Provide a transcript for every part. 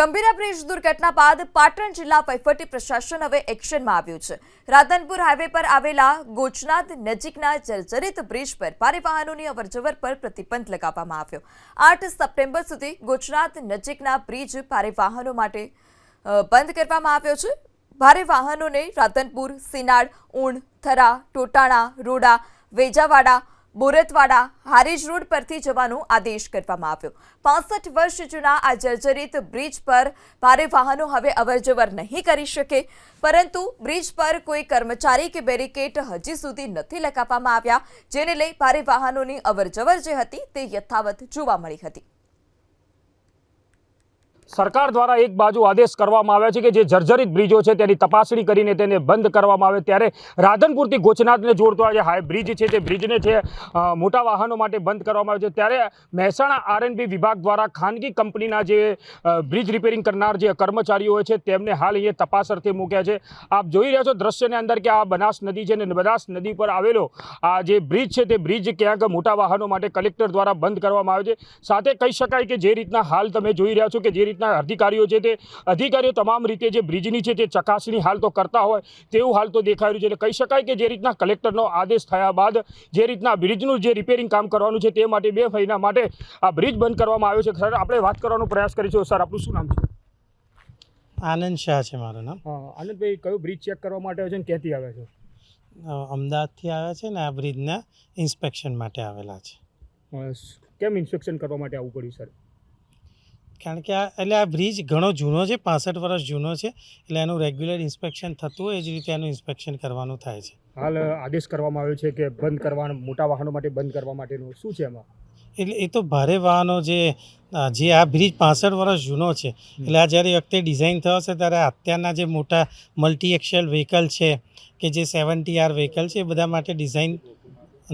Gambhira bridge દુર્ઘટના બાદ પાટણ જિલ્લા વહીવટી પ્રશાસન હવે એક્શનમાં આવ્યું છે। રાધનપુર હાઈવે પર આવેલા ગોચનાથ નજીકના જર્જરિત બ્રિજ પર ભારે વાહનોની અવરજવર પર પ્રતિબંધ લગાવવામાં આવ્યો। 8 સપ્ટેમ્બર સુધી ગોચનાથ નજીકના બ્રિજ ભારે વાહનો માટે બંધ કરવામાં આવ્યો છે। ભારે વાહનોને રાધનપુર, સિનાડ, ઊણ, થરા, ટોટાણા, રોડા, વેજાવાડા, બોરતવાડા, હારીજ રોડ પરથી જવાનો આદેશ કરવામાં આવ્યો। 65 વર્ષ જૂના આ જર્જરિત બ્રિજ પર ભારે વાહનો હવે અવરજવર નહીં કરી શકે, પરંતુ બ્રિજ પર કોઈ કર્મચારી કે બેરિકેડ હજી સુધી નથી લગાવવામાં આવ્યા, જેને લઈ ભારે વાહનોની અવરજવર જે હતી તે યથાવત જોવા મળી હતી। સરકાર દ્વારા એક બાજુ આદેશ કરવામાં આવ્યા છે કે જે જર્જરિત બ્રિજો છે તેની તપાસણી કરીને તેને બંધ કરવામાં આવે, ત્યારે રાધનપુરથી ગોચનાથને જોડતો આ જે હાઈ બ્રિજ છે તે બ્રિજને છે મોટા વાહનો માટે બંધ કરવામાં આવે છે। ત્યારે મહેસાણા આરએનબી વિભાગ દ્વારા ખાનગી કંપનીના જે બ્રિજ રિપેરિંગ કરનાર જે કર્મચારીઓ હોય છે તેમને હાલ અહીંયા તપાસ અર્થે મૂક્યા છે। આપ જોઈ રહ્યા છો દ્રશ્યની અંદર કે આ બનાસ નદી છે અને બનાસ નદી પર આવેલો આ જે બ્રિજ છે તે બ્રિજ ક્યાંક મોટા વાહનો માટે કલેક્ટર દ્વારા બંધ કરવામાં આવે છે। સાથે કહી શકાય કે જે રીતના હાલ તમે જોઈ રહ્યા છો કે જે રીતના અધિકારીઓ છે તે અધિકારીઓ તમામ રીતે જે બ્રિજની છે તે ચકાસણી હાલ તો કરતા હોય તેવું હાલ તો દેખાઈ રહ્યું છે। કહી શકાય કે જે રીતના કલેક્ટરનો આદેશ થયા બાદ જે રીતના બ્રિજનું જે રિપેરિંગ કામ કરવાનું છે તે માટે 2 મહિના માટે આ બ્રિજ બંધ કરવામાં આવ્યો છે। સર, આપણે વાત કરવાનો પ્રયાસ કરીશું। સર, આપનું શું નામ છે? આનંદ શાહ છે મારું નામ। આનંદભાઈ, કયો બ્રિજ ચેક કરવા માટે આવ્યો છે અને ક્યાંથી આવ્યા છો? અમદાવાદથી આવ્યા છે ને આ બ્રિજના ઇન્સ્પેક્શન માટે આવેલા છે। કેમ ઇન્સ્પેક્શન કરવા માટે આવવું પડ્યું સર? કારણ કે આ બ્રિજ ઘણો જૂનો છે, 65 વર્ષ જૂનો છે, એટલે એનું રેગ્યુલર ઇન્સ્પેક્શન થતું હોય એ જ રીતે એનું ઇન્સ્પેક્શન કરવાનું થાય છે। હાલ આદેશ કરવામાં આવ્યો છે કે બંધ કરવાના, મોટા વાહનો માટે બંધ કરવા માટેનું શું છે એમાં? એટલે એ તો ભારે વાહનો જે આ બ્રિજ 65 વર્ષ જૂનો છે, એટલે આ જ્યારે વખતે ડિઝાઇન થયો છે ત્યારે અત્યારના જે મોટા મલ્ટી એક્સેલ વ્હીકલ છે કે જે 70R વ્હીકલ છે એ બધા માટે ડિઝાઇન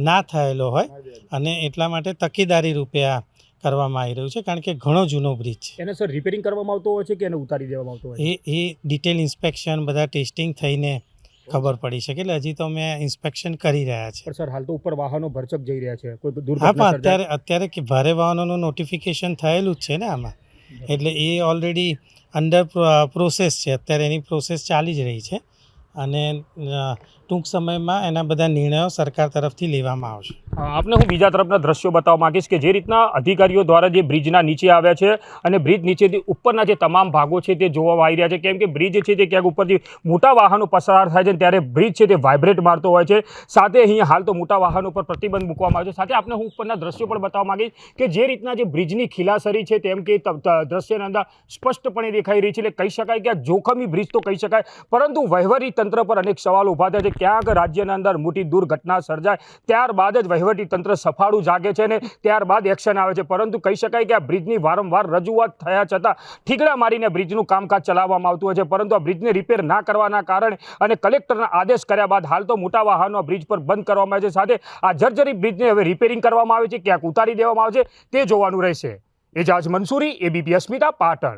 ના થયેલો હોય અને એટલા માટે તકેદારી રૂપે આ કરવામાં આવી રહ્યું છે, કારણ કે ઘણો જૂનો બ્રિજ છે। એને સર રિપેરિંગ કરવામાં આવતો હોય છે કે એને ઉતારી દેવામાં આવતો હોય? એ ડિટેલ ઇન્સ્પેક્શન બધા ટેસ્ટિંગ થઈને ખબર પડી શકે, એટલે હજી તો અમે ઇન્સ્પેક્શન કરી રહ્યા છે। પણ સર, હાલ તો ઉપર વાહનો ભરચક જઈ રહ્યા છે, કોઈ હા, દુર્ઘટના પણ અત્યારે કે ભારે વાહનોનું નોટિફિકેશન થયેલું જ છે ને આમાં, એટલે એ ઓલરેડી અંડર પ્રોસેસ છે, અત્યારે એની પ્રોસેસ ચાલી જ રહી છે અને ટૂંક સમયમાં એના બધા નિર્ણયો સરકાર તરફથી લેવામાં આવશે। આપને હું બીજા તરફના દ્રશ્યો બતાવવા માંગીશ કે જે રીતના અધિકારીઓ દ્વારા જે બ્રિજના નીચે આવ્યા છે અને બ્રિજ નીચેથી ઉપરના જે તમામ ભાગો છે તે જોવા આવી રહ્યા છે, કેમ કે બ્રિજ છે તે ક્યાંક ઉપરથી મોટા વાહનો પસાર થાય છે ત્યારે બ્રિજ છે તે વાઇબ્રેટ મારતો હોય છે। સાથે અહીંયા હાલ તો મોટા વાહનો પર પ્રતિબંધ મૂકવામાં આવ્યો છે। સાથે આપને હું ઉપરના દ્રશ્યો પણ બતાવવા માંગીશ કે જે રીતના જે બ્રિજની ખીલાસરી છે તેમ કે દ્રશ્યની અંદર સ્પષ્ટપણે દેખાઈ રહી છે, એટલે કહી શકાય કે આ જોખમી બ્રિજ તો કહી શકાય, પરંતુ વહીવટી તંત્ર પર અનેક સવાલો ઊભા થયા છે। ક્યાંક રાજ્યના અંદર મોટી દુર્ઘટના સર્જાય ત્યારબાદ જ વહીવટી તંત્ર સફાળું જાગે છે ને ત્યારબાદ એક્શન આવે છે, પરંતુ કહી શકાય કે આ બ્રિજની વારંવાર રજૂઆત થયા છતાં ઠીકડા મારીને બ્રિજનું કામકાજ ચલાવવામાં આવતું હોય છે, પરંતુ આ બ્રિજને રિપેર ના કરવાના કારણે અને કલેક્ટરના આદેશ કર્યા બાદ હાલ તો મોટા વાહનો આ બ્રિજ પર બંધ કરવામાં આવે છે। સાથે આ જર્જરિત બ્રિજને હવે રિપેરિંગ કરવામાં આવે છે, ક્યાંક ઉતારી દેવામાં આવે છે તે જોવાનું રહેશે। એજાજ મંસૂરી, ABP અસ્મિતા, પાટણ।